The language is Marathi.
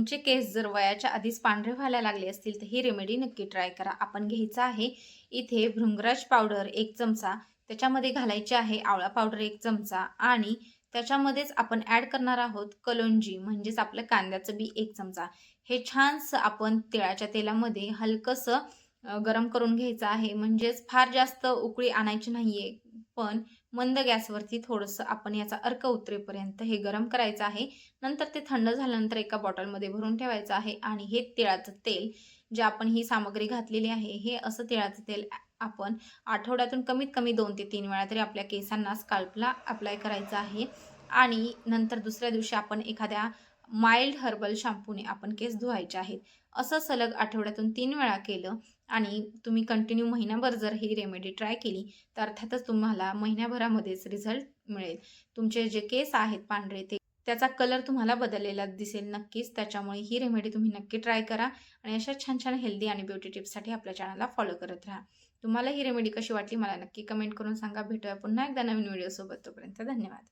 तुमचे केस जर वयाच्या आधीच पांढरे व्हायला लागले असतील तर ही रेमेडी नक्की ट्राय करा. आपण घ्यायचं आहे इथे भृंगराज पावडर 1 चमचा, त्याच्यामध्ये घालायची आहे आवळा पावडर 1 चमचा आणि त्याच्यामध्येच आपण ॲड करणार आहोत कलोंजी म्हणजेच आपलं कांद्याचं बी 1 चमचा. हे छानसं आपण तिळाच्या तेलामध्ये हलकंसं गरम करून घ्यायचं आहे. म्हणजेच फार जास्त उकळी आणायची नाहीये, पण मंद गॅसवरती थोडंसं आपण याचा अर्क उतरेपर्यंत हे गरम करायचं आहे. नंतर ते थंड झाल्यानंतर एका बॉटलमध्ये भरून ठेवायचं आहे आणि हे तिळाचं तेल जे आपण ही सामग्री घातलेली आहे, हे असं तिळाचं तेल आपण आठवड्यातून कमीत कमी 2 ते 3 वेळा तरी आपल्या केसांना स्काल्पला अप्लाय करायचं आहे आणि नंतर दुसऱ्या दिवशी आपण एखाद्या माईल्ड हर्बल शॅम्पूने आपण केस धुवायचे आहेत. असं सलग आठवड्यातून 3 वेळा केलं आणि तुम्ही कंटिन्यू महिनाभर जर ही रेमेडी ट्राय केली, तर अर्थातच तुम्हाला महिन्याभरामध्येच रिझल्ट मिळेल. तुमचे जे केस आहेत पांढरे ते त्याचा कलर तुम्हाला बदललेला दिसेल नक्कीच. त्याच्यामुळे ही रेमेडी तुम्ही नक्की ट्राय करा आणि अशा छान-छान हेल्दी आणि ब्युटी टिप्ससाठी आपल्या चॅनलला फॉलो करत राहा. तुम्हाला ही रेमेडी कशी वाटली मला नक्की कमेंट करून सांगा. भेटूया पुन्हा एकदा नवीन व्हिडिओसोबत. तोपर्यंत धन्यवाद.